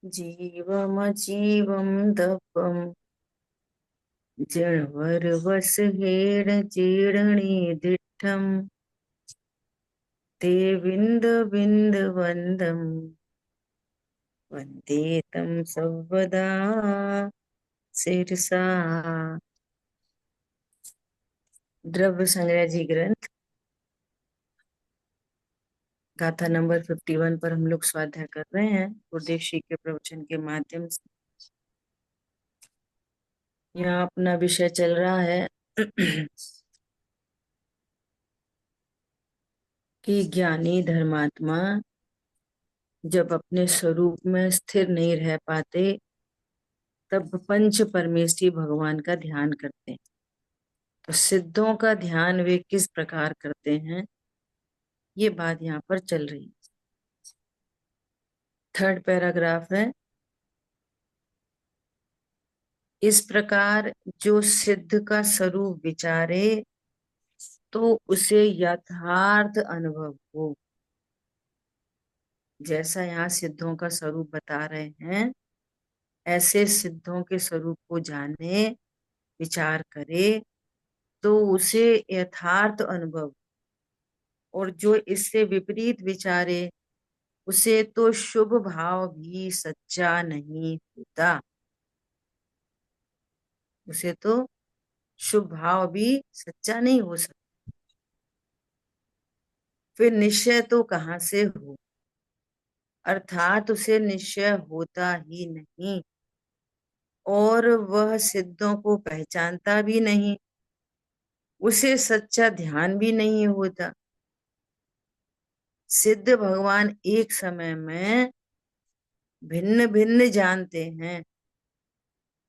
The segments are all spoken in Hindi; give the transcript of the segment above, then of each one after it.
जीवमजीवं दपं जड़वरवसहेण जीर्णे दिट्ठं ते विन्द वन्दे तं सर्वदा शिरसा। द्रव्य संग्रह जी ग्रंथ गाथा नंबर 51 पर हम लोग स्वाध्याय कर रहे हैं गुरुदेव श्री के प्रवचन के माध्यम से। यहाँ अपना विषय चल रहा है कि ज्ञानी धर्मात्मा जब अपने स्वरूप में स्थिर नहीं रह पाते तब पंच परमेष्ठी भगवान का ध्यान करते हैं। तो सिद्धों का ध्यान वे किस प्रकार करते हैं, ये बात यहाँ पर चल रही है। थर्ड पैराग्राफ है, इस प्रकार जो सिद्ध का स्वरूप विचारे तो उसे यथार्थ अनुभव हो। जैसा यहाँ सिद्धों का स्वरूप बता रहे हैं, ऐसे सिद्धों के स्वरूप को जाने, विचार करे तो उसे यथार्थ अनुभव। और जो इससे विपरीत विचारे उसे तो शुभ भाव भी सच्चा नहीं होता। उसे तो शुभ भाव भी सच्चा नहीं हो सकता। फिर निश्चय तो कहाँ से हो, अर्थात उसे निश्चय होता ही नहीं और वह सिद्धों को पहचानता भी नहीं, उसे सच्चा ध्यान भी नहीं होता। सिद्ध भगवान एक समय में भिन्न भिन्न जानते हैं,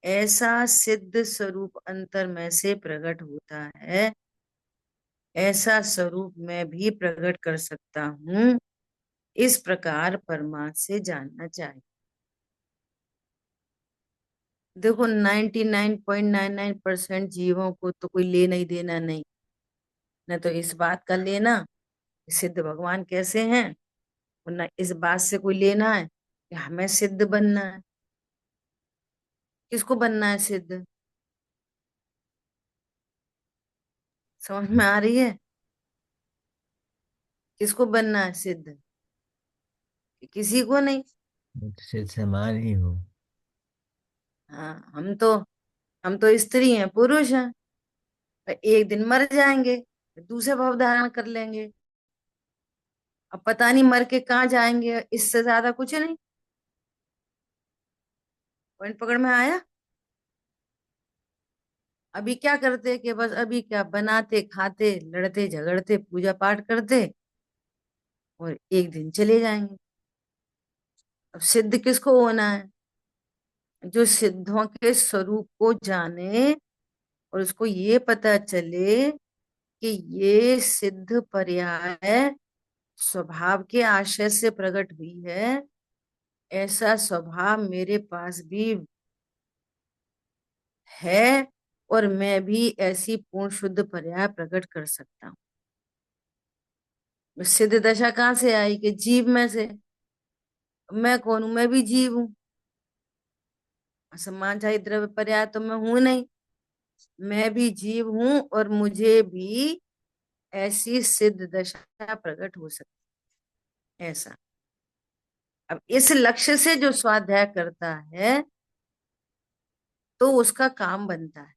ऐसा सिद्ध स्वरूप अंतर में से प्रकट होता है। ऐसा स्वरूप मैं भी प्रकट कर सकता हूँ, इस प्रकार परमात्मा से जानना चाहिए। देखो 99.99% जीवों को तो कोई लेना ही देना नहीं, न तो इस बात का लेना सिद्ध भगवान कैसे हैं, और न इस बात से कोई लेना है कि हमें सिद्ध बनना है। किसको बनना है सिद्ध, समझ में आ रही है? किसको बनना है सिद्ध? किसी को नहीं। से समान ही हो। हाँ, हम तो स्त्री हैं, पुरुष हैं। एक दिन मर जाएंगे, फिर दूसरे भाव धारण कर लेंगे। अब पता नहीं मर के कहाँ जाएंगे, इससे ज्यादा कुछ नहीं। पॉइंट पकड़ में आया? अभी क्या करते कि बस अभी क्या बनाते, खाते, लड़ते, झगड़ते, पूजा पाठ करते और एक दिन चले जाएंगे। अब सिद्ध किसको होना है? जो सिद्धों के स्वरूप को जाने और उसको ये पता चले कि ये सिद्ध पर्याय स्वभाव के आशय से प्रकट हुई है, ऐसा स्वभाव मेरे पास भी है और मैं भी ऐसी पूर्ण शुद्ध पर्याय प्रकट कर सकता हूँ। सिद्ध दशा कहाँ से आई कि जीव में से। मैं कौन हूं? मैं भी जीव हूँ। असमान चाहे द्रव्य पर्याय तो मैं हूं नहीं, मैं भी जीव हूं और मुझे भी ऐसी सिद्ध दशा प्रकट हो सकती है। ऐसा अब इस लक्ष्य से जो स्वाध्याय करता है तो उसका काम बनता है।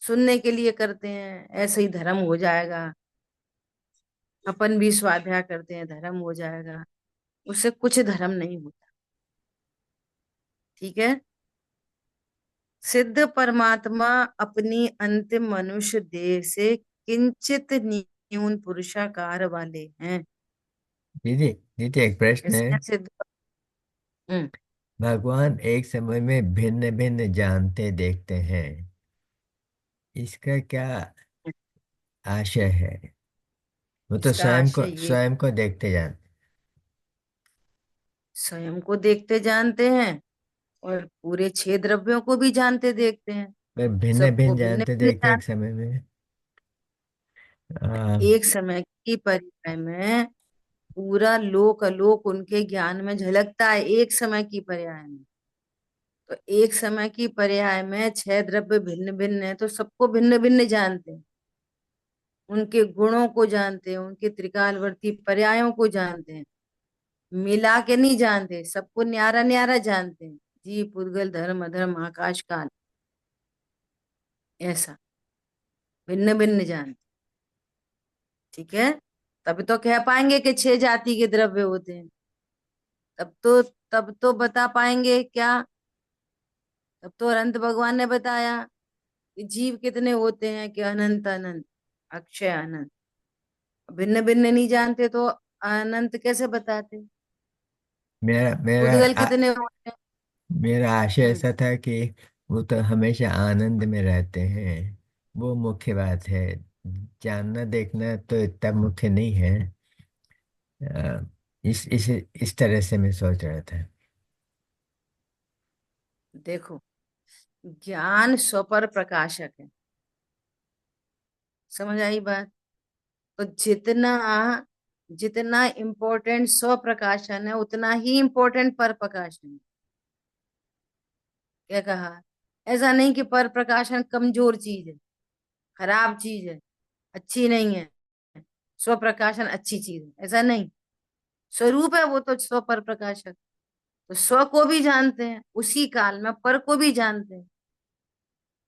सुनने के लिए करते हैं ऐसे ही धर्म हो जाएगा, अपन भी स्वाध्याय करते हैं धर्म हो जाएगा, उससे कुछ धर्म नहीं होता। ठीक है? सिद्ध परमात्मा अपनी अंतिम मनुष्य देह से किंचित न्यून पुरुषाकार वाले हैं। दीदी, दीदी एक प्रश्न है। इसमें सिद्ध। हम्म। भगवान एक समय में भिन्न भिन्न जानते देखते हैं, इसका क्या आशय है? वो तो इसका आशय ये स्वयं को देखते जानते। स्वयं को देखते जानते हैं और पूरे 6 द्रव्यों को भी जानते देखते हैं। वे भिन्न सबको भिन्न भिन्न जानते भिन्न देखते हैं जान। एक समय में। आ, एक समय की पर्याय में पूरा लोक अलोक उनके ज्ञान में झलकता है एक समय की पर्याय में। तो एक समय की पर्याय में छह द्रव्य भिन्न भिन्न है, तो सबको भिन्न भिन्न जानते हैं, उनके गुणों को जानते हैं, उनके त्रिकालवर्ती पर्यायों को जानते हैं, मिला के नहीं जानते, सबको न्यारा न्यारा जानते हैं। जीव पुद्गल धर्म अधर्म आकाश काल, ऐसा भिन्न भिन्न जानते। ठीक है, तब तो कह पाएंगे कि छह जाति के द्रव्य होते हैं। तब तो बता पाएंगे क्या? तब तो अनंत भगवान ने बताया कि जीव कितने होते हैं, कि अनंत अनंत, अक्षय अनंत। भिन्न भिन्न नहीं जानते तो अनंत कैसे बताते? मेरा मेरा पुद्गल कितने होते हैं? मेरा आशय हम्म। ऐसा था कि वो तो हमेशा आनंद में रहते हैं, वो मुख्य बात है। जानना देखना तो इतना मुख्य नहीं है। अ, इस तरह से मैं सोच रहा था। देखो, ज्ञान स्वपर प्रकाशक है, समझ आई बात? तो जितना जितना इम्पोर्टेंट स्व प्रकाशन है, उतना ही इम्पोर्टेंट पर प्रकाशन है। क्या कहा? ऐसा नहीं कि पर प्रकाशन कमजोर चीज है, खराब चीज है, अच्छी नहीं है, स्व प्रकाशन अच्छी चीज है, ऐसा नहीं। स्वरूप है वो तो स्व पर प्रकाशक। तो स्व को भी जानते हैं उसी काल में, पर को भी जानते हैं।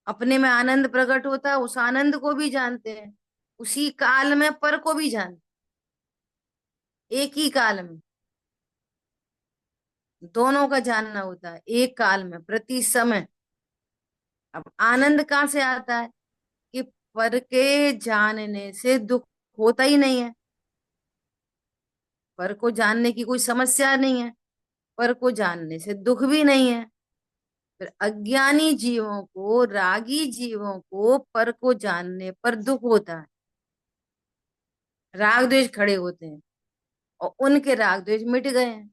अपने में आनंद प्रकट होता है, उस आनंद को भी जानते हैं उसी काल में, पर को भी जानते हैं एक ही काल में। दोनों का जानना होता है एक काल में, प्रति समय। अब आनंद कहाँ से आता है? कि पर के जानने से दुख होता ही नहीं है, पर को जानने की कोई समस्या नहीं है, पर को जानने से दुख भी नहीं है। फिर अज्ञानी जीवों को, रागी जीवों को पर को जानने पर दुख होता है, राग द्वेष खड़े होते हैं, और उनके राग द्वेष मिट गए हैं।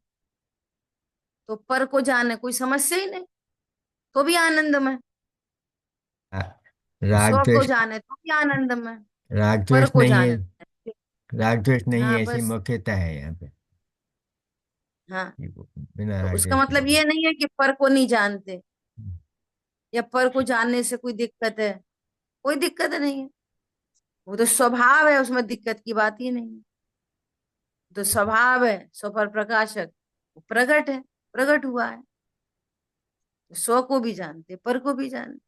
तो पर को जानने कोई समस्या ही नहीं, तो भी आनंद में। आ- राग स्व को द्वेष, जाने तो भी आनंद में, राग पर द्वेष को नहीं है। जाने। राग द्वेष नहीं हाँ है, ऐसी बस। मुख्यता है यहाँ पे। हाँ, ये वो बिना तो राग उसका द्वेष के मतलब नहीं। ये नहीं है कि पर को नहीं जानते, या पर को जानने से कोई दिक्कत है। कोई दिक्कत नहीं है, वो तो स्वभाव है, उसमें दिक्कत की बात ही नहीं है। तो स्वभाव है स्वपर प्रकाशक, वो प्रगट है, प्रगट हुआ है। तो स्व को भी जानते, पर को भी जानते।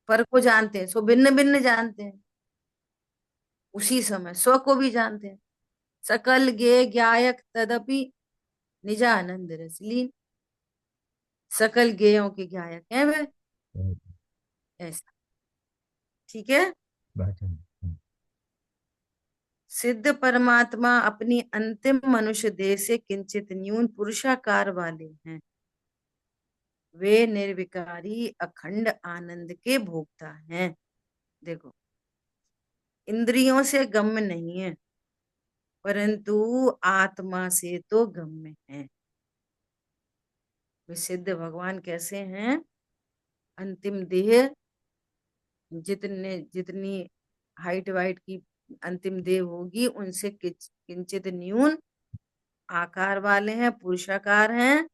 पर को जानते हैं सो भिन्न भिन्न जानते हैं, उसी समय स्व को भी जानते हैं। सकल गे ज्ञायक तदपि निजानंद रसलीन। सकल गेयों के ज्ञायक है वे, ऐसा। ठीक है। बात है। सिद्ध परमात्मा अपनी अंतिम मनुष्य देह से किंचित न्यून पुरुषाकार वाले हैं। वे निर्विकारी अखंड आनंद के भोक्ता हैं। देखो, इंद्रियों से गम्य नहीं है, परंतु आत्मा से तो गम्य है। वे सिद्ध भगवान कैसे हैं? अंतिम देह, जितने जितनी हाइट वाइट की अंतिम देह होगी, उनसे किंचित न्यून आकार वाले हैं, पुरुषाकार हैं,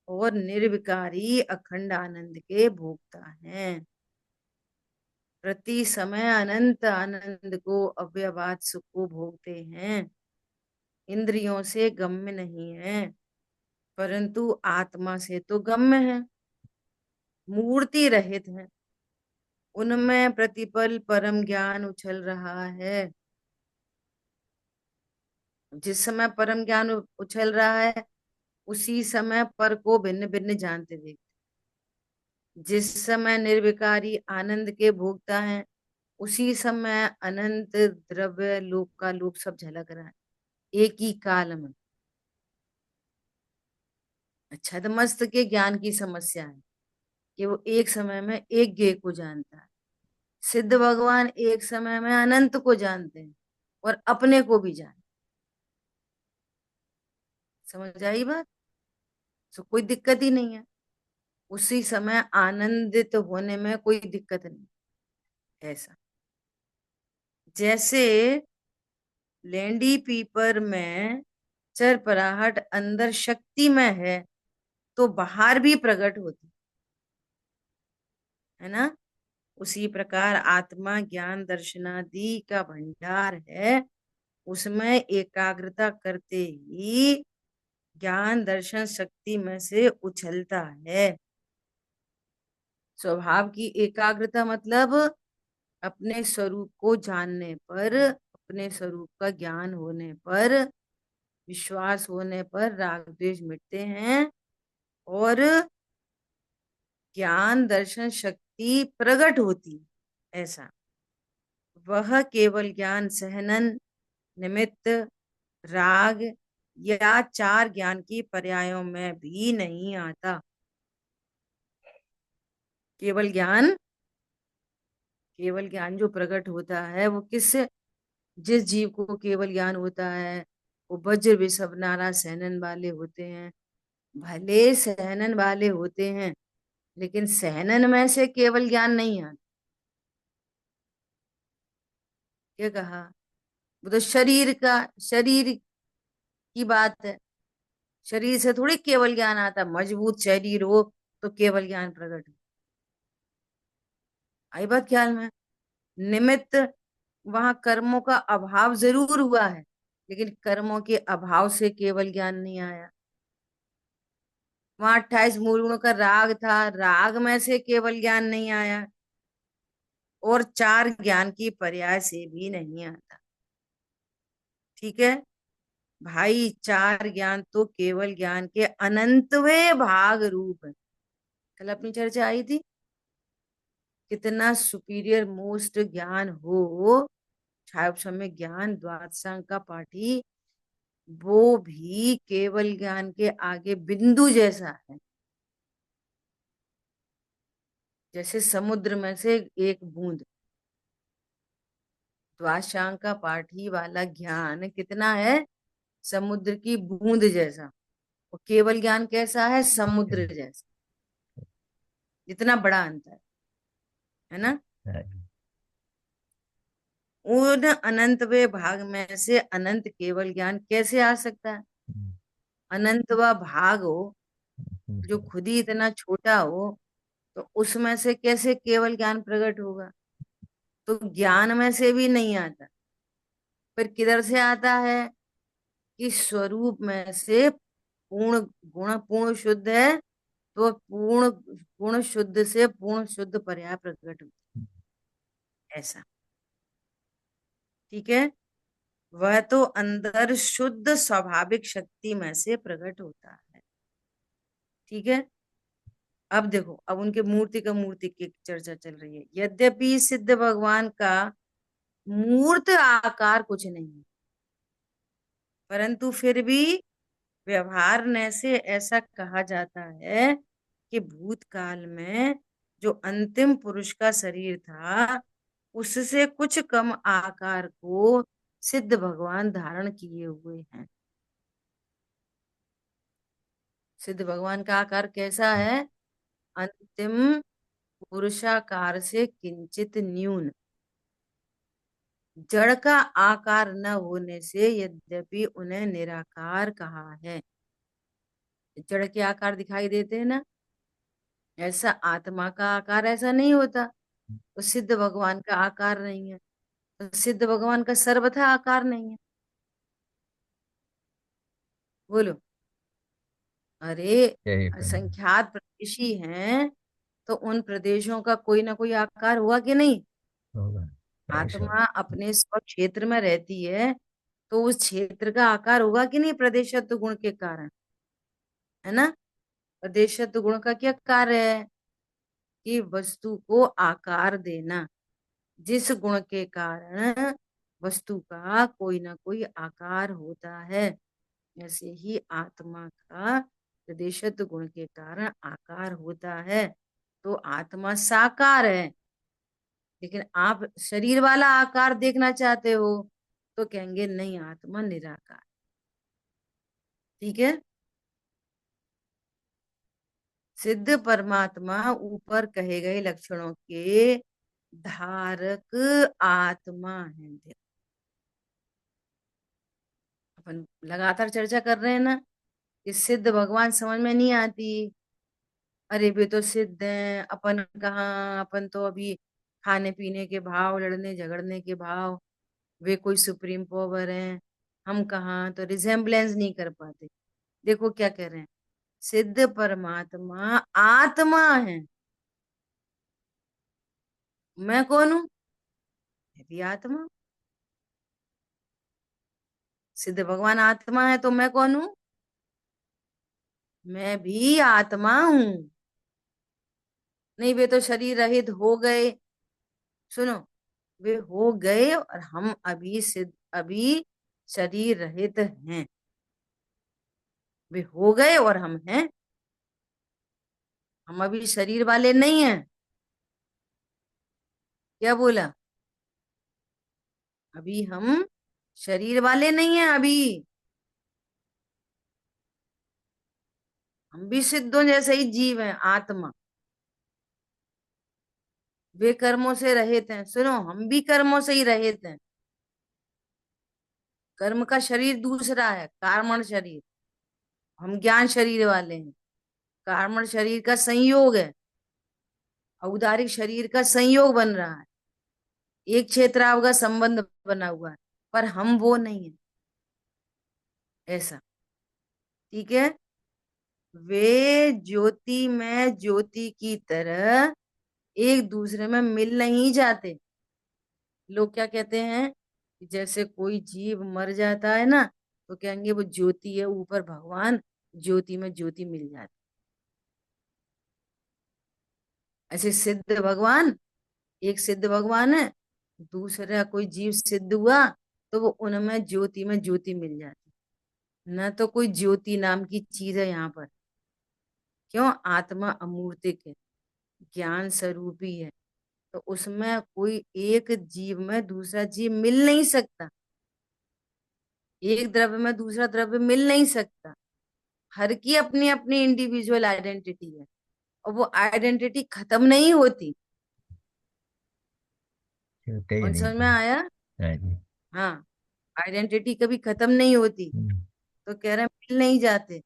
और निर्विकारी अखंड आनंद के भोक्ता हैं। प्रति समय अनंत आनंद को, अव्ययवाद सुख को भोगते हैं। इंद्रियों से गम्य नहीं है, परंतु आत्मा से तो गम्य है, मूर्ति रहित है। उनमें प्रतिपल परम ज्ञान उछल रहा है। जिस समय परम ज्ञान उछल रहा है, उसी समय पर को भिन्न भिन्न जानते देखते। जिस समय निर्विकारी आनंद के भोगता है, उसी समय अनंत द्रव्य लोक का लोक सब झलक रहा है एक ही काल में। अच्छा, तो मस्त के ज्ञान की समस्या है कि वो एक समय में एक ज्ञेय को जानता है। सिद्ध भगवान एक समय में अनंत को जानते हैं और अपने को भी जानते। समझ आई बात? तो कोई दिक्कत ही नहीं है, उसी समय आनंदित होने में कोई दिक्कत नहीं। ऐसा, जैसे लेंडी पीपर में चरपराहट अंदर शक्ति में है, तो बाहर भी प्रकट होती है ना। उसी प्रकार आत्मा ज्ञान दर्शनादि का भंडार है, उसमें एकाग्रता करते ही ज्ञान दर्शन शक्ति में से उछलता है। स्वभाव की एकाग्रता मतलब अपने स्वरूप को जानने पर, अपने स्वरूप का ज्ञान होने पर, विश्वास होने पर राग द्वेष मिटते हैं और ज्ञान दर्शन शक्ति प्रकट होती है। ऐसा वह केवल ज्ञान सहनन, निमित्त, राग या चार ज्ञान की पर्यायों में भी नहीं आता। केवल ज्ञान, केवल ज्ञान जो प्रकट होता है वो किससे, जिस जीव को केवल ज्ञान होता है वो वज्र वृषभ नारा सहनन वाले होते हैं। भले सहनन वाले होते हैं, लेकिन सहनन में से केवल ज्ञान नहीं आता। क्या कहा, वो तो शरीर का, शरीर की बात है। शरीर से थोड़ी केवल ज्ञान आता, मजबूत शरीर हो तो केवल ज्ञान प्रकट हो। आई बात ख्याल में। निमित्त, वहां कर्मों का अभाव जरूर हुआ है, लेकिन कर्मों के अभाव से केवल ज्ञान नहीं आया। वहां 28 मूल गुणों का राग था, राग में से केवल ज्ञान नहीं आया, और चार ज्ञान की पर्याय से भी नहीं आता। ठीक है भाई, चार ज्ञान तो केवल ज्ञान के अनंतवे भाग रूप है। कल अपनी चर्चा आई थी, कितना सुपीरियर मोस्ट ज्ञान हो, छायोपशम्य ज्ञान द्वादशांग का पाठी, वो भी केवल ज्ञान के आगे बिंदु जैसा है। जैसे समुद्र में से एक बूंद, द्वादशांग का पाठी वाला ज्ञान कितना है, समुद्र की बूंद जैसा। और केवल ज्ञान कैसा है, समुद्र जैसा। इतना बड़ा अंतर है ना। उन अनंत वे भाग में से अनंत केवल ज्ञान कैसे आ सकता है। अनंत व भाग हो जो खुद ही इतना छोटा हो, तो उसमें से कैसे केवल ज्ञान प्रकट होगा। तो ज्ञान में से भी नहीं आता, फिर किधर से आता है, कि स्वरूप में से पूर्ण गुण पूर्ण शुद्ध है, तो पूर्ण गुण शुद्ध से पूर्ण शुद्ध पर्याय प्रकट होता है। ऐसा, ठीक है। वह तो अंदर शुद्ध स्वाभाविक शक्ति में से प्रकट होता है। ठीक है। अब देखो, अब उनके मूर्ति का, मूर्ति की चर्चा चल रही है। यद्यपि सिद्ध भगवान का मूर्त आकार कुछ नहीं है, परंतु फिर भी व्यवहार ने से ऐसा कहा जाता है कि भूतकाल में जो अंतिम पुरुष का शरीर था, उससे कुछ कम आकार को सिद्ध भगवान धारण किए हुए हैं। सिद्ध भगवान का आकार कैसा है, अंतिम पुरुषाकार से किंचित न्यून, जड़ का आकार न होने से यद्यपि उन्हें निराकार कहा है। जड़ के आकार दिखाई देते हैं ना, ऐसा आत्मा का आकार ऐसा नहीं होता। तो सिद्ध भगवान का आकार नहीं है, तो सिद्ध भगवान का सर्वथा आकार नहीं है। बोलो, अरे यही असंख्यात प्रदेशी हैं, तो उन प्रदेशों का कोई ना कोई आकार हुआ कि नहीं। होगा ऐसा। आत्मा अपने स्व क्षेत्र में रहती है, तो उस क्षेत्र का आकार होगा कि नहीं, प्रदेशत्व गुण के कारण, है ना। प्रदेशत्व गुण का क्या कार्य है, कि वस्तु को आकार देना। जिस गुण के कारण वस्तु का कोई ना कोई आकार होता है, ऐसे ही आत्मा का प्रदेशत्व गुण के कारण आकार होता है। तो आत्मा साकार है, लेकिन आप शरीर वाला आकार देखना चाहते हो, तो कहेंगे नहीं, आत्मा निराकार। ठीक है। सिद्ध परमात्मा ऊपर कहे गए लक्षणों के धारक आत्मा है। अपन लगातार चर्चा कर रहे हैं ना कि सिद्ध भगवान समझ में नहीं आती। अरे वे तो सिद्ध हैं, अपन कहाँ, अपन तो अभी खाने पीने के भाव, लड़ने झगड़ने के भाव। वे कोई सुप्रीम पावर हैं, हम कहाँ, तो रिजेम्बलेंस नहीं कर पाते। देखो क्या कह रहे हैं, सिद्ध परमात्मा आत्मा है। मैं कौन हूँ? मैं भी आत्मा। सिद्ध भगवान आत्मा है तो मैं कौन हूँ? मैं भी आत्मा हूँ। नहीं, वे तो शरीर रहित हो गए। सुनो, वे हो गए और हम अभी सिद्ध, अभी शरीर रहित हैं। वे हो गए और हम हैं। हम अभी शरीर वाले नहीं हैं। क्या बोला? अभी हम शरीर वाले नहीं हैं अभी। हम भी सिद्धों जैसे ही जीव हैं, आत्मा। वे कर्मों से रहित हैं। सुनो, हम भी कर्मों से ही रहित हैं। कर्म का शरीर दूसरा है, कार्मण शरीर। हम ज्ञान शरीर वाले हैं। कार्मण शरीर का संयोग है, औदारिक शरीर का संयोग बन रहा है। एक क्षेत्र का संबंध बना हुआ है, पर हम वो नहीं है। ऐसा, ठीक है। वे ज्योति में ज्योति की तरह एक दूसरे में मिल नहीं जाते। लोग क्या कहते हैं कि जैसे कोई जीव मर जाता है ना, तो कहेंगे वो ज्योति है, ऊपर भगवान, ज्योति में ज्योति मिल जाती। ऐसे सिद्ध भगवान, एक सिद्ध भगवान है, दूसरा कोई जीव सिद्ध हुआ, तो वो उनमें ज्योति में ज्योति मिल जाती। न तो कोई ज्योति नाम की चीज है यहाँ पर। क्यों? आत्मा अमूर्तिक है, ज्ञान स्वरूपी है। तो उसमें कोई एक जीव में दूसरा जीव मिल नहीं सकता। एक द्रव्य में दूसरा द्रव्य मिल नहीं सकता। हर की अपनी अपनी इंडिविजुअल आइडेंटिटी है, और वो आइडेंटिटी खत्म नहीं होती। छूटे ही कौन नहीं समझ में थे। आया? हाँ जी। हाँ, आइडेंटिटी कभी खत्म नहीं होती। हम्म। तो कह रहे हैं मिल नहीं जाते।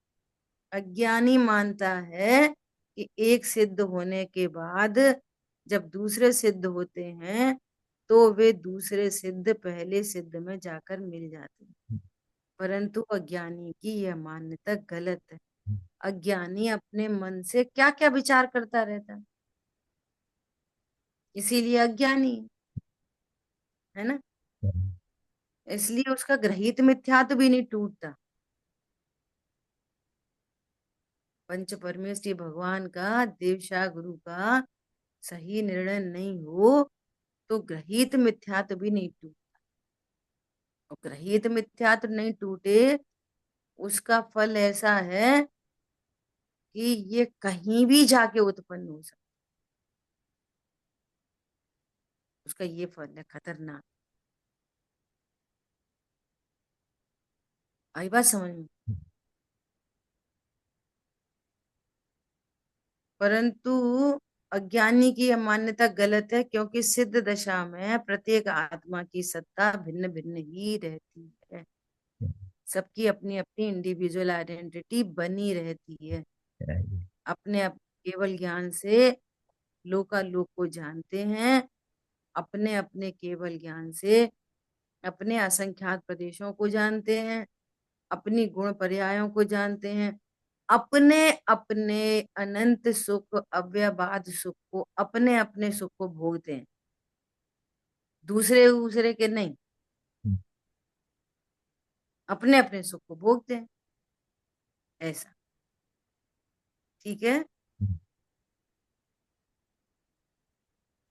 अज्ञानी मानता है कि एक सिद्ध होने के बाद जब दूसरे सिद्ध होते हैं, तो वे दूसरे सिद्ध पहले सिद्ध में जाकर मिल जाते हैं। परंतु अज्ञानी की यह मान्यता गलत है। अज्ञानी अपने मन से क्या क्या विचार करता रहता है, इसीलिए अज्ञानी है ना। इसलिए उसका गृहीत मिथ्यात्व भी नहीं टूटता। पंच परमेष्ठी भगवान का, देवशा गुरु का सही निर्णय नहीं हो, तो गृहीत मिथ्यात्व भी नहीं टूटे। और गृहीत मिथ्यात्व नहीं टूटे, उसका फल ऐसा है कि ये कहीं भी जाके उत्पन्न हो सकता। उसका ये फल है खतरनाक। आई बात समझ में? परंतु अज्ञानी की यह मान्यता गलत है, क्योंकि सिद्ध दशा में प्रत्येक आत्मा की सत्ता भिन्न भिन्न ही रहती है। सबकी अपनी अपनी इंडिविजुअल आइडेंटिटी बनी रहती है। हाँ जी। अपने अपने केवल ज्ञान से लोकालोक को जानते हैं। अपने अपने केवल ज्ञान से अपने असंख्यात प्रदेशों को जानते हैं। अपनी गुण पर्यायों को जानते हैं। अपने अपने अनंत सुख, अव्यबाद सुख को, अपने अपने सुख को भोगते हैं, दूसरे दूसरे के नहीं। अपने अपने सुख को भोगते हैं। ऐसा, ठीक है।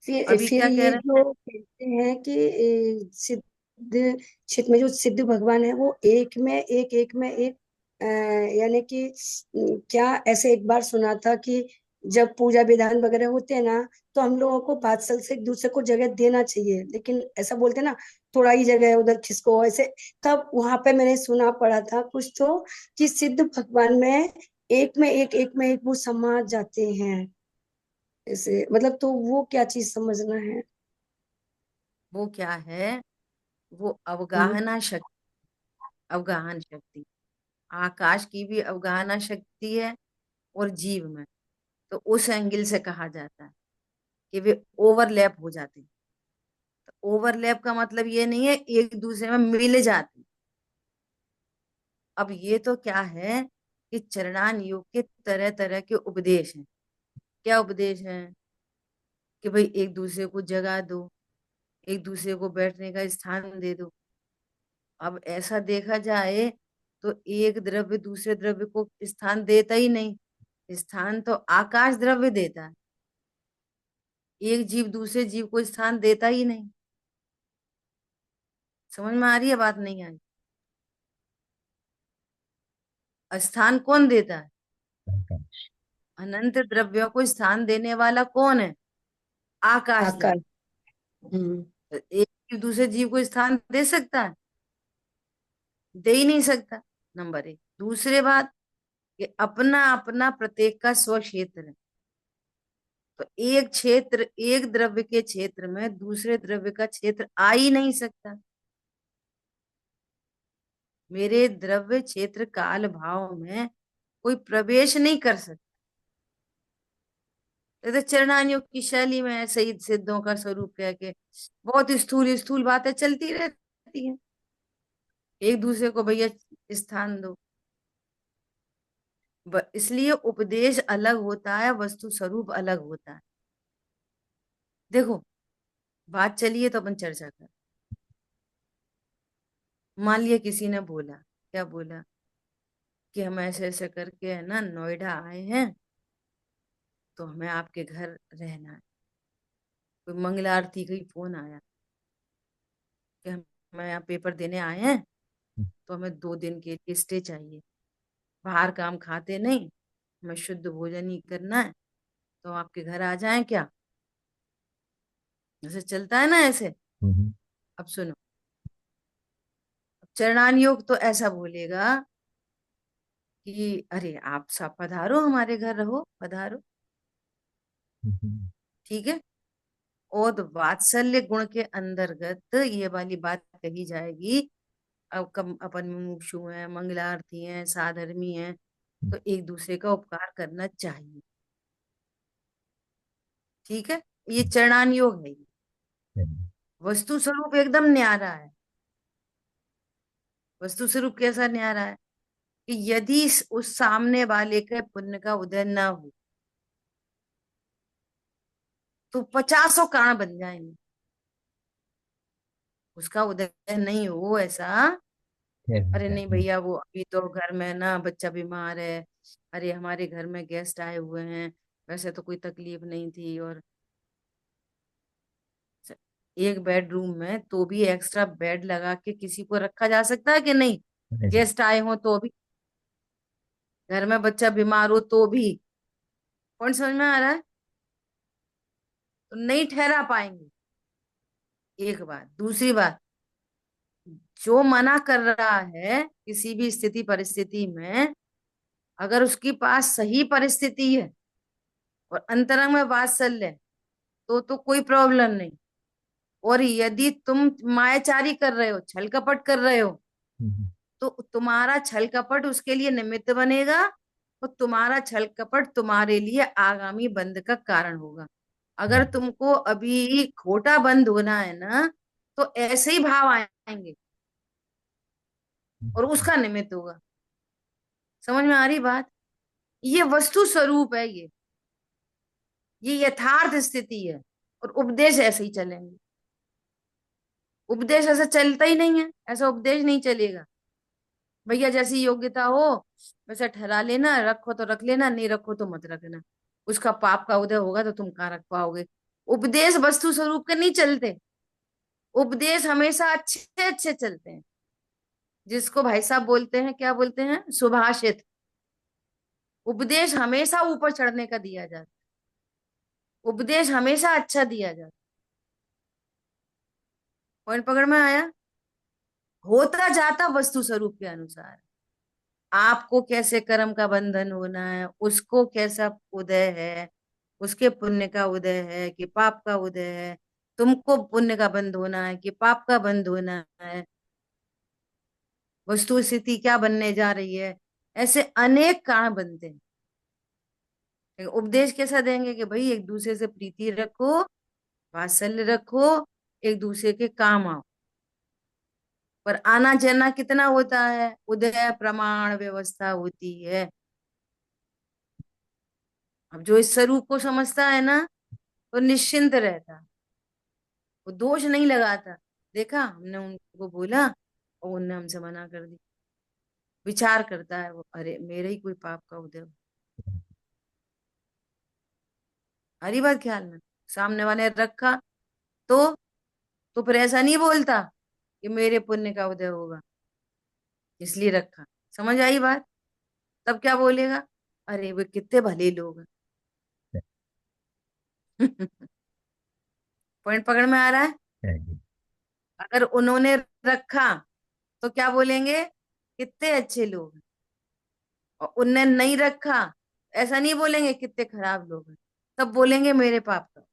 फिर अभी फिर क्या कह ये रहे हैं? जो कहते हैं कि सिद्ध क्षेत्र में जो सिद्ध भगवान है वो एक में एक यानी कि क्या ऐसे एक बार सुना था कि जब पूजा विधान वगैरह होते हैं ना, तो हम लोगों को बादशाह से एक दूसरे को जगह देना चाहिए, लेकिन ऐसा बोलते हैं ना, थोड़ा ही जगह है उधर खिसको ऐसे। तब वहां पे मैंने सुना पड़ा था कुछ तो कि सिद्ध भगवान में एक में एक वो समा जाते हैं ऐसे, मतलब तो वो क्या चीज समझना है? वो क्या है? वो हम्म। अवगाहना शक्ति। अवगाहन शक्ति, आकाश की भी अवगाहना शक्ति है और जीव में। तो उस एंगल से कहा जाता है कि वे ओवरलैप हो जाते हैं। तो ओवरलैप का मतलब ये नहीं है एक दूसरे में मिल जाते हैं। अब ये तो क्या है कि चरणान योग के तरह तरह के उपदेश हैं। क्या उपदेश हैं? कि भाई एक दूसरे को जगा दो, एक दूसरे को बैठने का स्थान दे दो। अब ऐसा देखा जाए तो एक द्रव्य दूसरे द्रव्य को स्थान देता ही नहीं, स्थान तो आकाश द्रव्य देता है। एक जीव दूसरे जीव को स्थान देता ही नहीं। समझ में आ रही है बात? नहीं आई? स्थान कौन देता है? आकाश। अनंत द्रव्यों को स्थान देने वाला कौन है? आकाश आकाश। द्रव्य। हम्म। तो एक जीव दूसरे जीव को स्थान दे सकता है? दे ही नहीं सकता। नंबर एक। दूसरे बात कि अपना अपना प्रत्येक का स्व क्षेत्र है। तो एक क्षेत्र, एक द्रव्य के क्षेत्र में दूसरे द्रव्य का क्षेत्र आ ही नहीं सकता। मेरे द्रव्य क्षेत्र काल भाव में कोई प्रवेश नहीं कर सकता। तो चरणान योग की शैली में ऐसे ही सिद्धों का स्वरूप कह के बहुत स्थूल स्थूल बातें चलती रहती हैं। एक दूसरे को भैया स्थान दो। इसलिए उपदेश अलग होता है, वस्तु स्वरूप अलग होता है। देखो, बात चलिए तो अपन चर्चा कर। मान लिया किसी ने बोला, क्या बोला कि हम ऐसे ऐसे करके है ना नोएडा आए हैं, तो हमें आपके घर रहना है। कोई मंगला आरती का ही फोन आया कि हम यहाँ पेपर देने आए हैं, तो हमें 2 दिन के लिए स्टे चाहिए, बाहर का हम खाते नहीं, हमें शुद्ध भोजन ही करना है, तो आपके घर आ जाएं क्या? जैसे चलता है ना ऐसे। हम्म। अब सुनो, चरणान योग तो ऐसा बोलेगा कि अरे आप सब पधारो, हमारे घर रहो, पधारो। हम्म। ठीक है। और वात्सल्य गुण के अंतर्गत ये वाली बात कही जाएगी। अब कम अपन मुमुक्षु हैं, मंगलार्थी हैं, साधर्मी हैं, तो एक दूसरे का उपकार करना चाहिए। ठीक है। ये चरणान योग है। वस्तु स्वरूप एकदम न्यारा है। वस्तु स्वरूप कैसा न्यारा है कि यदि उस सामने वाले के पुण्य का उदय ना हो तो 50 कारण बन जाएंगे। उसका उदय नहीं हो ऐसा, अरे नहीं भैया वो अभी तो घर में ना बच्चा बीमार है, अरे हमारे घर में गेस्ट आए हुए हैं, वैसे तो कोई तकलीफ नहीं थी, और एक बेडरूम में तो भी एक्स्ट्रा बेड लगा के किसी को रखा जा सकता है कि नहीं? गेस्ट आए हो तो भी, घर में बच्चा बीमार हो तो भी। कौन समझ में आ रहा है? तो नहीं ठहरा पाएंगे। एक बात। दूसरी बात, जो मना कर रहा है किसी भी स्थिति परिस्थिति में, अगर उसके पास सही परिस्थिति है और अंतरंग में वात्सल्य है, तो कोई प्रॉब्लम नहीं। और यदि तुम मायाचारी कर रहे हो, छल कपट कर रहे हो, तो तुम्हारा छल कपट उसके लिए निमित्त बनेगा, और तुम्हारा छल कपट तुम्हारे लिए आगामी बंध का कारण होगा। अगर तुमको अभी खोटा बंद होना है ना, तो ऐसे ही भाव आएंगे और उसका निमित्त होगा। समझ में आ रही बात? ये वस्तु स्वरूप है, ये यथार्थ स्थिति है। और उपदेश ऐसे ही चलेंगे। उपदेश ऐसा चलता ही नहीं है, ऐसा उपदेश नहीं चलेगा। भैया जैसी योग्यता हो वैसा ठहरा लेना, रखो तो रख लेना, नहीं रखो तो मत रखना। उसका पाप का उदय होगा तो तुम कहाँ रख पाओगे? उपदेश वस्तु स्वरूप के नहीं चलते। उपदेश हमेशा अच्छे अच्छे चलते हैं, जिसको भाई साहब बोलते हैं, क्या बोलते हैं, सुभाषित। उपदेश हमेशा ऊपर चढ़ने का दिया जाता है, उपदेश हमेशा अच्छा दिया जाता है। पॉइंट पकड़ में आया? होता जाता वस्तु स्वरूप के अनुसार। आपको कैसे कर्म का बंधन होना है, उसको कैसा उदय है, उसके पुण्य का उदय है कि पाप का उदय है, तुमको पुण्य का बंध होना है कि पाप का बंध होना है, वस्तु स्थिति क्या बनने जा रही है, ऐसे अनेक कारण बनते हैं। लेकिन उपदेश कैसा देंगे कि भाई एक दूसरे से प्रीति रखो, वात्सल्य रखो, एक दूसरे के काम आओ। पर आना जाना कितना होता है, उदय प्रमाण व्यवस्था होती है। अब जो इस स्वरूप को समझता है ना, तो निश्चिंत रहता, वो दोष नहीं लगाता। देखा, हमने उनको बोला और उनने हमसे मना कर दी। विचार करता है वो, अरे मेरे ही कोई पाप का उदय हो। हरी बात ख्याल में, सामने वाले रखा तो तो फिर ऐसा नहीं बोलता कि मेरे पुण्य का उदय होगा इसलिए रखा। समझ आई बात? तब क्या बोलेगा, अरे वे कितने भले लोग हैं। पॉइंट पकड़ में आ रहा है? है जी। अगर उन्होंने रखा तो क्या बोलेंगे, कितने अच्छे लोग हैं। और उनने नहीं रखा, ऐसा नहीं बोलेंगे कितने खराब लोग हैं, तब बोलेंगे मेरे पाप का।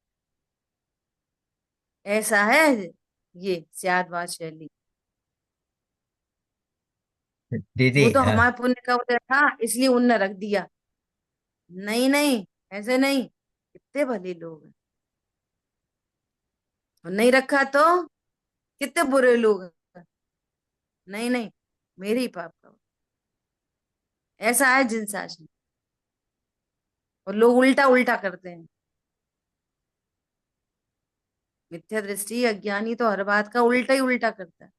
ऐसा है ये स्यादवाद शैली। दीदी वो तो हमारे पुण्य का उदय था इसलिए उनने रख दिया। नहीं नहीं, ऐसे नहीं, कितने भले लोग हैं। और नहीं रखा तो कितने बुरे लोग हैं। नहीं नहीं, मेरे ही पाप का। ऐसा है जिन शासन। और लोग उल्टा उल्टा करते हैं। मिथ्या दृष्टि अज्ञानी तो हर बात का उल्टा ही उल्टा करता है।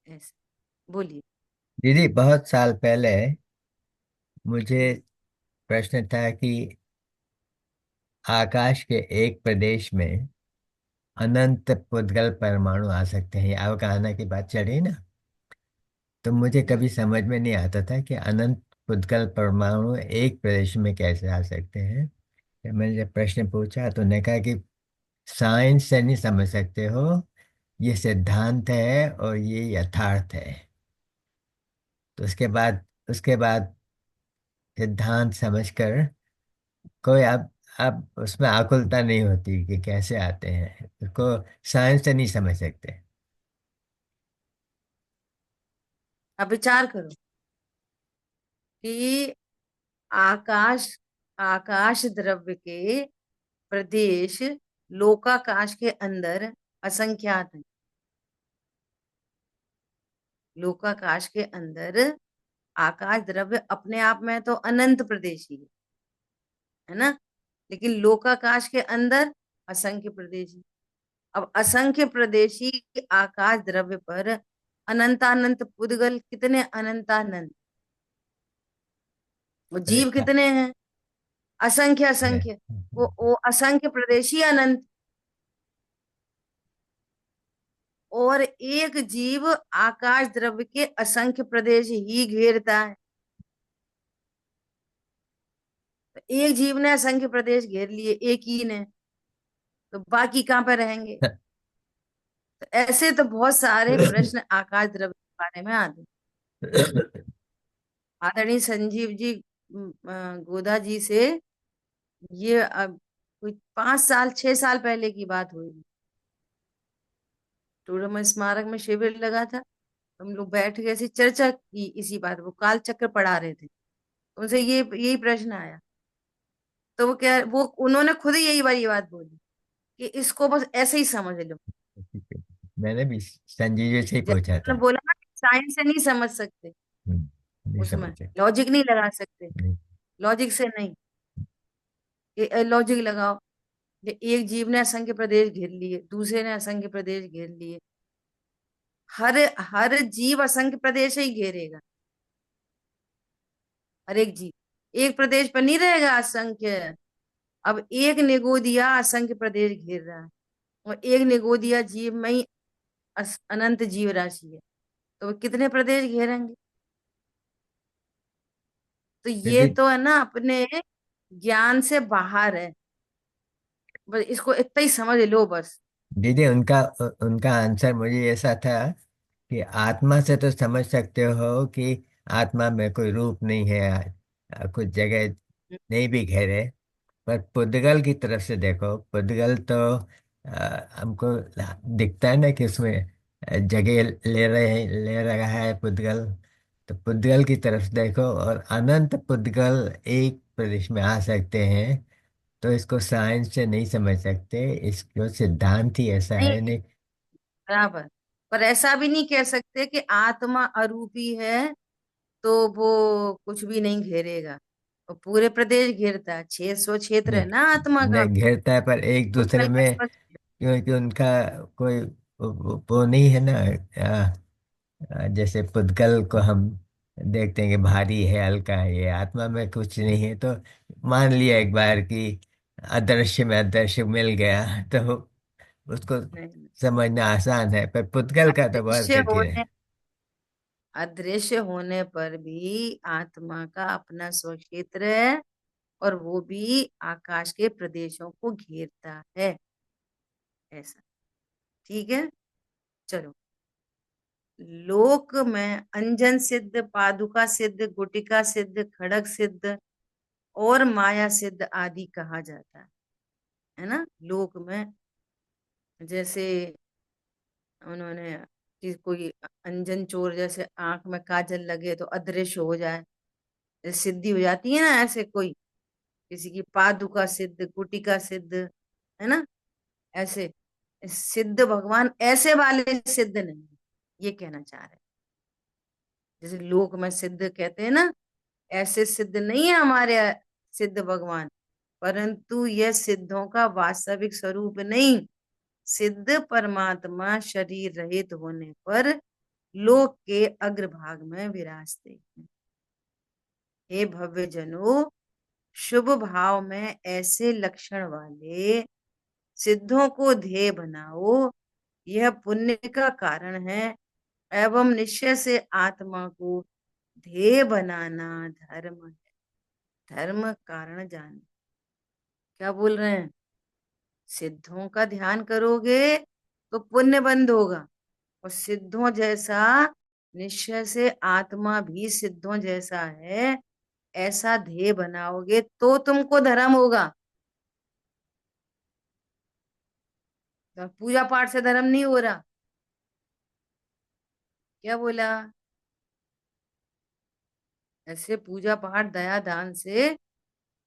ऐसे बोलिए। दीदी बहुत साल पहले मुझे हम्म, प्रश्न था कि आकाश के एक प्रदेश में अनंत पुद्गल परमाणु आ सकते हैं। अवगाहना की बात चल रही ना, तो मुझे कभी समझ में नहीं आता था कि अनंत पुद्गल परमाणु एक प्रदेश में कैसे आ सकते हैं। जब मैंने जब प्रश्न पूछा तो उन्होंने कहा कि साइंस से नहीं समझ सकते हो, ये सिद्धांत है और ये यथार्थ है। तो उसके बाद सिद्धांत समझकर कोई अब उसमें आकुलता नहीं होती कि कैसे आते हैं, उसको साइंस से नहीं समझ सकते। अब विचार करो कि आकाश आकाश द्रव्य के प्रदेश लोकाकाश के अंदर असंख्यात है। लोकाकाश के अंदर आकाश द्रव्य अपने आप में तो अनंत प्रदेश ही है ना। लेकिन लोकाकाश के अंदर असंख्य प्रदेशी। अब असंख्य प्रदेशी आकाश द्रव्य पर अनंतानंत पुद्गल कितने अनंतानंत, वो अरे जीव कितने हैं, असंख्य अरे, असंख्य। वो असंख्य प्रदेशी अनंत। और एक जीव आकाश द्रव्य के असंख्य प्रदेश ही घेरता है। तो एक जीव ने असंख्य प्रदेश घेर लिए, एक ही ने, तो बाकी कहाँ पे रहेंगे। तो ऐसे तो बहुत सारे प्रश्न आकाश द्रव्य के बारे में आते हैं। आदरणीय संजीव जी गोदा जी से ये अब कोई 5 साल 6 साल पहले की बात हुई। टूडम स्मारक में शिविर लगा था, हम लोग बैठ के ऐसी चर्चा की इसी बात, वो काल चक्र पढ़ा रहे थे, उनसे ये यही प्रश्न आया। तो वो उन्होंने खुद ही यही वाली बात बोली कि इसको बस ऐसे ही समझ लो। मैंने भी संजय जी से ही जैसे पूछा उन्होंने था। बोला ना, साइंस से नहीं समझ सकते, नहीं उसमें समझे। लॉजिक नहीं लगा सकते। नहीं। लॉजिक से नहीं, लॉजिक लगाओ। एक जीव ने असंख्य प्रदेश घेर लिए, दूसरे ने असंख्य प्रदेश घेर लिए। हर हर जीव असंख्य प्रदेश ही घेरेगा। हर एक जीव एक प्रदेश पर नहीं रहेगा असंख्य। अब एक निगोदिया असंख्य प्रदेश घेर रहा है, और एक निगोदिया जीव में ही अनंत जीव राशि है, तो वो कितने प्रदेश घेरेंगे। तो तो ये तो है ना, अपने ज्ञान से बाहर है। बस इसको इतना ही समझ लो बस। दीदी उनका उनका आंसर मुझे ऐसा था कि आत्मा से तो समझ सकते हो कि आत्मा में कोई रूप नहीं है, कुछ जगह नहीं भी घेरे, पर पुद्गल की तरफ से देखो। पुद्गल तो हमको दिखता है ना कि उसमें जगह ले रहा है पुद्गल। तो पुद्गल की तरफ देखो, और अनंत पुद्गल एक प्रदेश में आ सकते हैं। तो इसको साइंस से नहीं समझ सकते, इसको सिद्धांत ही ऐसा नहीं, है नहीं। बराबर। पर ऐसा भी नहीं कह सकते कि आत्मा अरूपी है तो वो कुछ भी नहीं घेरेगा। वो पूरे प्रदेश घेरता है, 600 क्षेत्र है नहीं, ना आत्मा का। नहीं घेरता है, पर एक दूसरे पुद्गल में में, स्पष्ट। क्योंकि उनका कोई वो नहीं है ना। जैसे पुद्गल को हम देखते हैं कि भारी है, हल्का है, ये आत्मा में कुछ नहीं है। तो मान लिया एक बार कि अदृश्य में अदृश्य मिल गया, तो उसको नहीं, समझना आसान है, पर पुद्गल का तो बहुत अदृश्य कठिन होने है। अदृश्य होने पर भी आत्मा का अपना स्वक्षेत्र है, और वो भी आकाश के प्रदेशों को घेरता है। ऐसा। ठीक है। चलो। लोक में अंजन सिद्ध, पादुका सिद्ध, गुटिका सिद्ध, खड़ग सिद्ध और माया सिद्ध आदि कहा जाता है ना। लोक में जैसे उन्होंने कि कोई अंजन चोर, जैसे आंख में काजल लगे तो अदृश्य हो जाए, जैसे सिद्धि हो जाती है ना, ऐसे कोई किसी की पादुका सिद्ध, गुटिका सिद्ध, है ना। ऐसे सिद्ध भगवान ऐसे वाले सिद्ध नहीं, ये कहना चाह रहे हैं। जैसे लोक में सिद्ध कहते हैं ना, ऐसे सिद्ध नहीं है हमारे सिद्ध भगवान। परंतु यह सिद्धों का वास्तविक स्वरूप नहीं। सिद्ध परमात्मा शरीर रहित होने पर लोक के अग्रभाग में विराजते हैं। हे भव्य जनों, शुभ भाव में ऐसे लक्षण वाले सिद्धों को ध्येय बनाओ। यह पुण्य का कारण है, एवं निश्चय से आत्मा को ध्येय बनाना धर्म है। धर्म कारण जान। क्या बोल रहे हैं? सिद्धों का ध्यान करोगे तो पुण्य बंद होगा, और सिद्धों जैसा निश्चय से आत्मा भी सिद्धों जैसा है, ऐसा ध्येय बनाओगे तो तुमको धर्म होगा। तो पूजा पाठ से धर्म नहीं हो रहा। क्या बोला? ऐसे पूजा पाठ दया दान से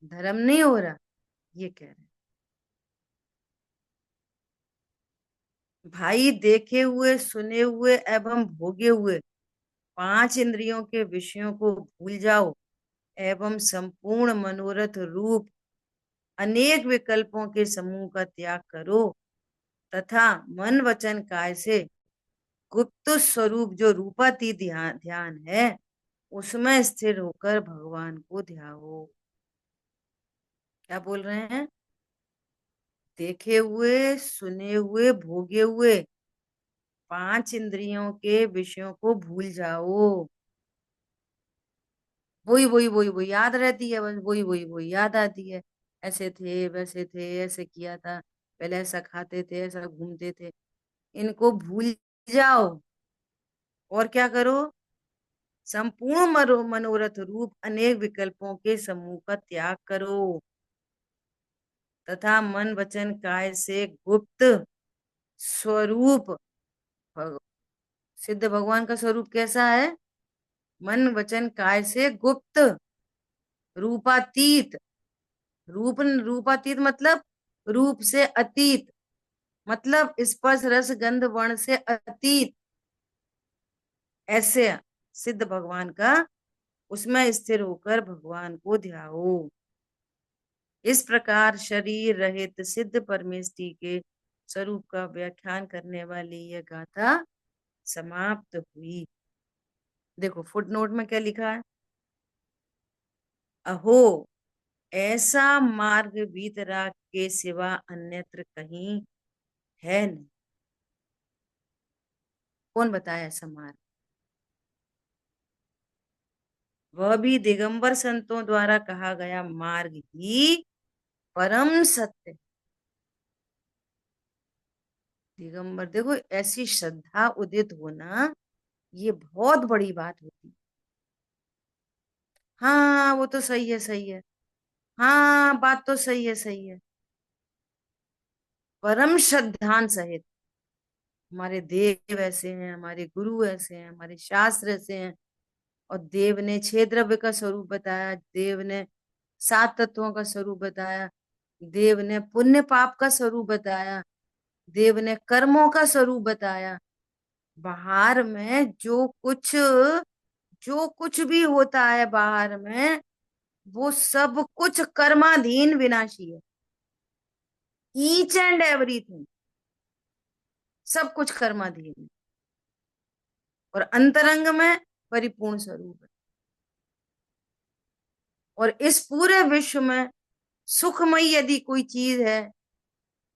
धर्म नहीं हो रहा, ये कह रहे हैं। भाई, देखे हुए, सुने हुए एवं भोगे हुए पांच इंद्रियों के विषयों को भूल जाओ, एवं संपूर्ण मनोरथ रूप अनेक विकल्पों के समूह का त्याग करो, तथा मन वचन काय से गुप्त स्वरूप जो रूपाती ध्यान ध्यान है, उसमें स्थिर होकर भगवान को ध्याओ। क्या बोल रहे हैं? देखे हुए, सुने हुए, भोगे हुए पांच इंद्रियों के विषयों को भूल जाओ। वही वही वही वही याद रहती है, बस वही वही वही याद आती है। ऐसे थे, वैसे थे, ऐसे किया था, पहले ऐसा खाते थे, ऐसा घूमते थे। इनको भूल जाओ, और क्या करो? संपूर्ण मनोरथ रूप अनेक विकल्पों के समूह का त्याग करो, तथा मन वचन काय से गुप्त स्वरूप भग- सिद्ध भगवान का स्वरूप कैसा है? मन वचन काय से गुप्त, रूपातीत। रूपातीत मतलब रूप से अतीत, मतलब स्पर्श रस गंध वर्ण से अतीत। ऐसे सिद्ध भगवान का, उसमें स्थिर होकर भगवान को ध्याओ। इस प्रकार शरीर रहित सिद्ध परमेष्टि के स्वरूप का व्याख्यान करने वाली यह गाथा समाप्त हुई। देखो फुटनोट में क्या लिखा है। अहो, ऐसा मार्ग वीतराग के सिवा अन्यत्र कहीं है नहीं। कौन बताया ऐसा मार्ग? वह भी दिगंबर संतों द्वारा कहा गया मार्ग ही परम सत्य। दिगंबर, देखो ऐसी श्रद्धा उदित होना, ये बहुत बड़ी बात होती है। हाँ वो तो सही है, सही है। हाँ बात तो सही है, सही है। परम श्रद्धान सहित हमारे देव ऐसे हैं, हमारे गुरु ऐसे हैं, हमारे शास्त्र ऐसे हैं। और देव ने 6 द्रव्य का स्वरूप बताया, देव ने 7 तत्वों का स्वरूप बताया, देव ने पुण्य पाप का स्वरूप बताया, देव ने कर्मों का स्वरूप बताया। बाहर में जो कुछ भी होता है बाहर में, वो सब कुछ कर्माधीन विनाशी है। ईच एंड एवरीथिंग, सब कुछ कर्माधीन है। और अंतरंग में परिपूर्ण स्वरूप है। और इस पूरे विश्व में सुखमयी यदि कोई चीज है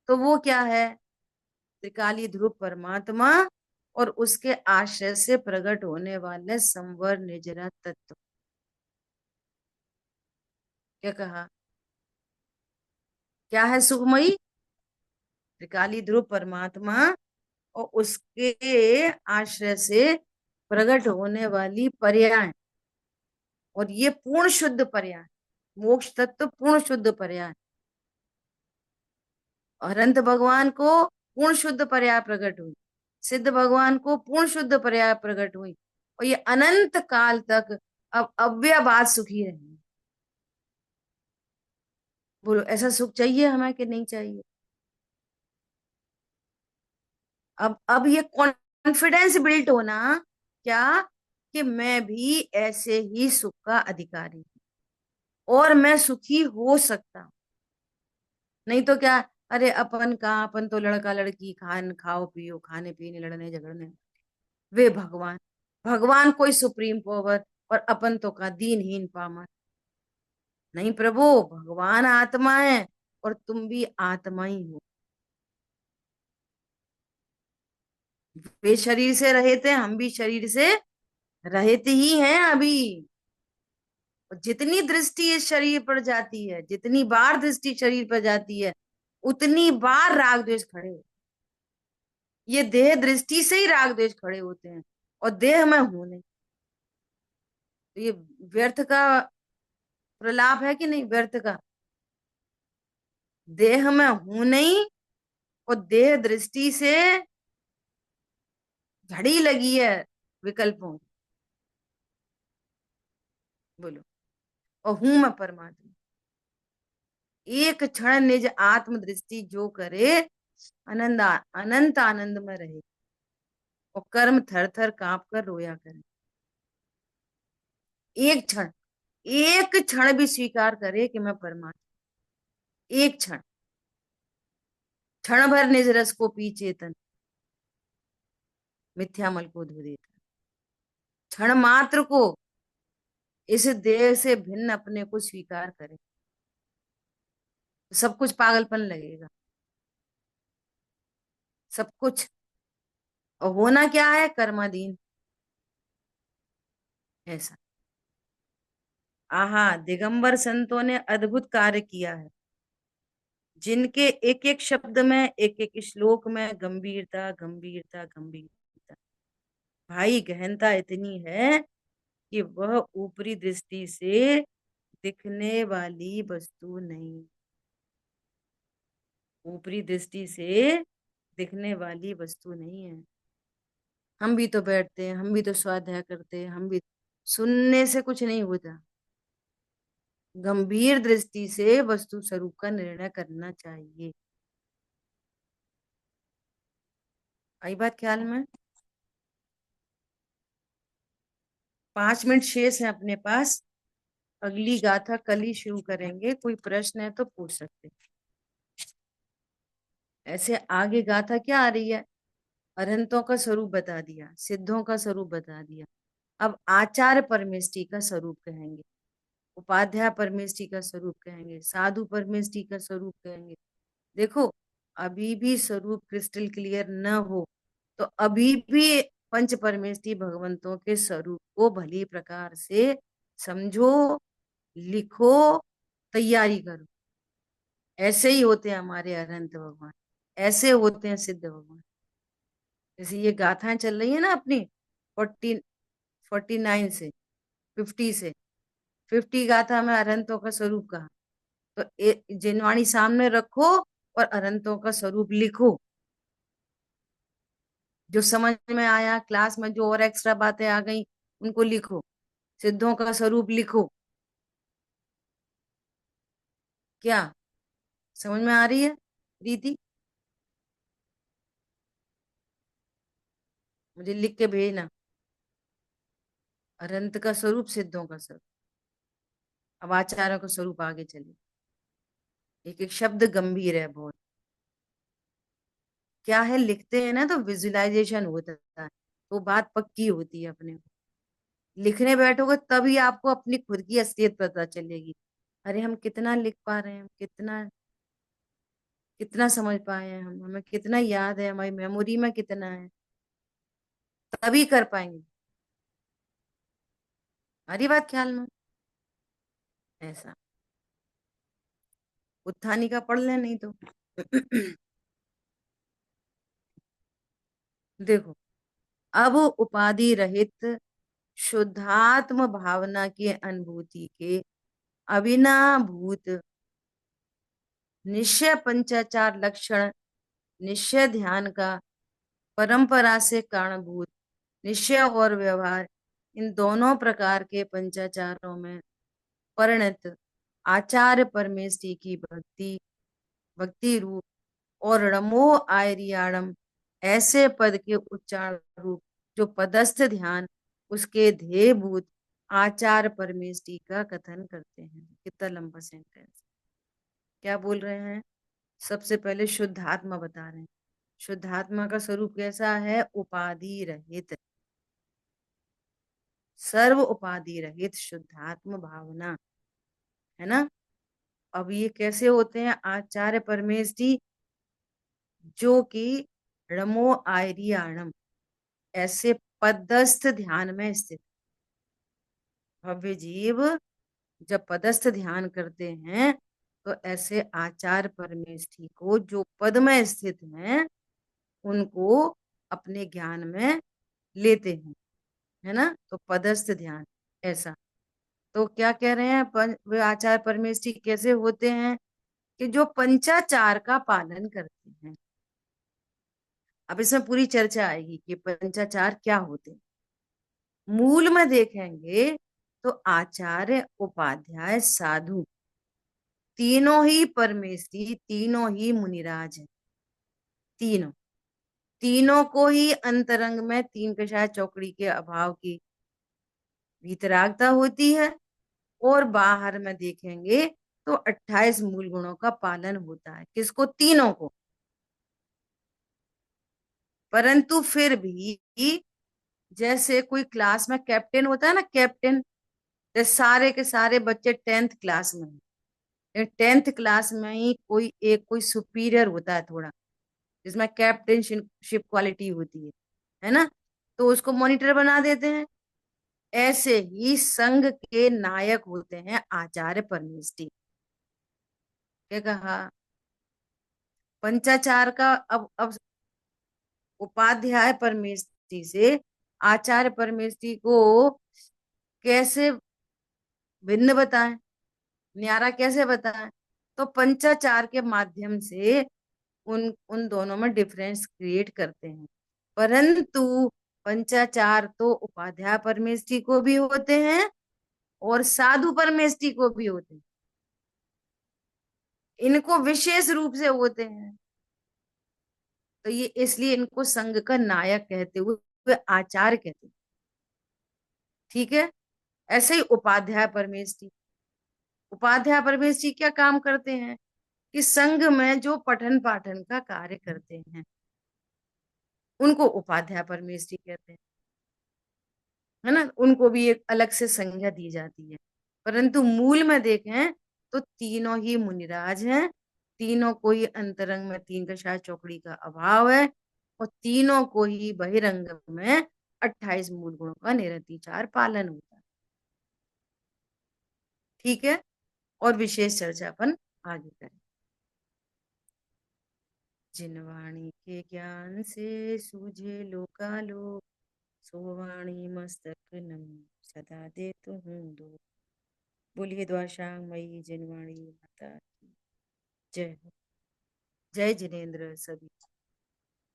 तो वो क्या है? त्रिकाली ध्रुव परमात्मा और उसके आश्रय से प्रकट होने वाले संवर निजरा तत्व। क्या कहा? क्या है सुखमयी? त्रिकाली ध्रुव परमात्मा और उसके आश्रय से प्रकट होने वाली पर्याय। और ये पूर्ण शुद्ध पर्याय, मोक्ष तत्व पूर्ण शुद्ध पर्याय। और अनंत भगवान को पूर्ण शुद्ध पर्याय प्रकट हुई, सिद्ध भगवान को पूर्ण शुद्ध पर्याय प्रकट हुई। और ये अनंत काल तक अब अव्ययवाद सुखी रहेंगे। बोलो, ऐसा सुख चाहिए हमें कि नहीं चाहिए? अब ये कॉन्फिडेंस बिल्ट होना क्या, कि मैं भी ऐसे ही सुख का अधिकारी हूं और मैं सुखी हो सकता हूं। नहीं तो क्या, अरे अपन का, अपन तो लड़का लड़की खाओ पियो, खाने पीने लड़ने झगड़ने, वे भगवान। भगवान कोई सुप्रीम पावर और अपन तो का दीनहीन पामर। नहीं प्रभु, भगवान आत्मा है और तुम भी आत्मा ही हो। वे शरीर से रहे थे, हम भी शरीर से रहते ही हैं अभी। और जितनी दृष्टि इस शरीर पर जाती है, जितनी बार दृष्टि शरीर पर जाती है, उतनी बार राग द्वेष खड़े होते। ये देह दृष्टि से ही राग द्वेष खड़े होते हैं। और देह में हूं नहीं, तो ये व्यर्थ का प्रलाप है कि नहीं? व्यर्थ का। देह में हूं नहीं और देह दृष्टि से झड़ी लगी है विकल्पों की। बोलो, और हूं मैं परमात्मा। एक क्षण निज आत्म दृष्टि जो करे, आनंद अनंत आनंद में रहे और कर्म थर थर कांप कर रोया करे। एक क्षण, एक क्षण भी स्वीकार करे कि मैं परमात्मा। एक क्षण, क्षण भर निज रस को पी चेतन, मिथ्या मल को धो देता। क्षण मात्र को इस देह से भिन्न अपने को स्वीकार करे, तो सब कुछ पागलपन लगेगा, सब कुछ। और होना क्या है? कर्माधीन। ऐसा आहा, दिगंबर संतों ने अद्भुत कार्य किया है, जिनके एक एक शब्द में, एक एक श्लोक में गंभीरता गंभीरता गंभीरता। भाई गहनता इतनी है कि वह ऊपरी दृष्टि से दिखने वाली वस्तु नहीं, ऊपरी दृष्टि से दिखने वाली वस्तु नहीं है। हम भी तो बैठते हैं, हम भी तो स्वाध्याय करते हैं, हम भी, सुनने से कुछ नहीं होता। गंभीर दृष्टि से वस्तु स्वरूप का निर्णय करना चाहिए। आई बात ख्याल में? 5 मिनट शेष है अपने पास। अगली गाथा कल ही शुरू करेंगे। कोई प्रश्न है तो पूछ सकते हैं। ऐसे आगे गाथा क्या आ रही है? अरहंतों का स्वरूप बता दिया, सिद्धों का स्वरूप बता दिया। अब आचार्य परमेष्टि का स्वरूप कहेंगे, उपाध्याय परमेष्टि का स्वरूप कहेंगे, साधु परमेष्टि का स्वरूप कहेंगे। देखो, अभी भी स्वरूप क्रिस्टल क्लियर न हो तो अभी भी पंच परमेष्टि भगवंतों के स्वरूप को भली प्रकार से समझो, लिखो, तैयारी करो। ऐसे ही होते हैं हमारे अनंत भगवान, ऐसे होते हैं सिद्ध भगवान। जैसे ये गाथाएं चल रही है ना अपनी, 49 से 50 से 50 गाथा में अरहंतों का स्वरूप कहा। तो जिनवाणी सामने रखो और अरहंतों का स्वरूप लिखो। जो समझ में आया क्लास में, जो और एक्स्ट्रा बातें आ गई उनको लिखो, सिद्धों का स्वरूप लिखो। क्या समझ में आ रही है प्रीति? मुझे लिख के भेजना। अनंत का स्वरूप, सिद्धों का स्वरूप। अब आचार्यों का स्वरूप आगे चलिए। एक एक शब्द गंभीर है बहुत। क्या है, लिखते हैं ना तो विजुअलाइजेशन होता है, तो बात पक्की होती है अपने को। लिखने बैठोगे तभी आपको अपनी खुद की असलियत पता चलेगी। अरे हम कितना लिख पा रहे हैं, हम कितना कितना समझ पाए हैं, हम हमें कितना याद है, हमारी मेमोरी में कितना है, तभी कर पाएंगे। हमारी बात ख्याल में ऐसा। उत्थानी का पढ़ ले नहीं तो। देखो, अब उपाधि रहित शुद्धात्म भावना की अनुभूति के अविनाभूत निश्चय पंचाचार लक्षण, निश्चय ध्यान का परंपरा से कारणभूत निश्चय और व्यवहार, इन दोनों प्रकार के पंचाचारों में परिणत आचार्य परमेष्टि की भक्ति, भक्ति रूप और रमो आयरियाणम, ऐसे पद के उच्चारण रूप जो पदस्थ ध्यान उसके ध्येयभूत आचार परमेष्टि का कथन करते हैं। कितना लंबा सेंटेंस। क्या बोल रहे हैं? सबसे पहले शुद्धात्मा बता रहे हैं। शुद्धात्मा का स्वरूप कैसा है? उपाधि रहित, सर्व उपाधि रहित शुद्धात्म भावना, है ना। अब ये कैसे होते हैं आचार्य परमेष्टि? जो कि रमो आयरियाणम, ऐसे पदस्थ ध्यान में स्थित भव्य जीव जब पदस्थ ध्यान करते हैं तो ऐसे आचार परमेष्टि को, जो पद में स्थित हैं, उनको अपने ज्ञान में लेते हैं, है ना। तो पदस्थ ध्यान ऐसा। तो क्या कह रहे हैं, वे आचार परमेष्टि कैसे होते हैं? कि जो पंचाचार का पालन करते हैं। अब इसमें पूरी चर्चा आएगी कि पंचाचार क्या होते हैं। मूल में देखेंगे तो आचार्य, उपाध्याय, साधु, तीनों ही परमेष्टि, तीनों ही मुनिराज हैं। तीनों तीनों को ही अंतरंग में तीन कषाय चौकड़ी के अभाव की वितरागता होती है, और बाहर में देखेंगे तो 28 मूल गुणों का पालन होता है। किसको? तीनों को। परंतु फिर भी जैसे कोई क्लास में कैप्टन होता है ना, कैप्टन, जैसे सारे के सारे बच्चे 10th क्लास में हैं, 10th क्लास में ही कोई सुपीरियर होता है थोड़ा, जिसमें कैप्टनशिप क्वालिटी होती है ना, तो उसको मॉनिटर बना देते हैं। ऐसे ही संघ के नायक होते हैं आचार्य परमेष्टि। क्या कहा? पंचाचार का अब उपाध्याय परमेष्टि से आचार्य परमेष्टि को कैसे भिन्न बताएं, न्यारा कैसे बताएं? तो पंचाचार के माध्यम से उन उन दोनों में डिफरेंस क्रिएट करते हैं। परंतु पंचाचार तो उपाध्याय परमेष्टि को भी होते हैं और साधु परमेष्टि को भी होते हैं। इनको विशेष रूप से होते हैं, तो ये इसलिए इनको संघ का नायक कहते हुए आचार्य कहते हैं। ठीक है। ऐसे ही उपाध्याय परमेष्टि, उपाध्याय परमेष्टि क्या काम करते हैं? कि संघ में जो पठन पाठन का कार्य करते हैं उनको उपाध्याय परमेष्टि कहते हैं, है ना। उनको भी एक अलग से संज्ञा दी जाती है। परंतु मूल में देखें तो तीनों ही मुनिराज हैं, तीनों को ही अंतरंग में तीन कषाय चौकड़ी का अभाव है, और तीनों को ही बहिरंग में 28 मूल गुणों का निरतिचार पालन होता है। ठीक है। और विशेष चर्चा अपन आगे करें। जिन वाणी के ज्ञान से सूझे लोकालोक, सो वाणी मस्तक नम सदा दे तुम दो। बोलिए द्वाशांग मई जिनवाणी माता की जय हो। जय जिनेन्द्र सभी।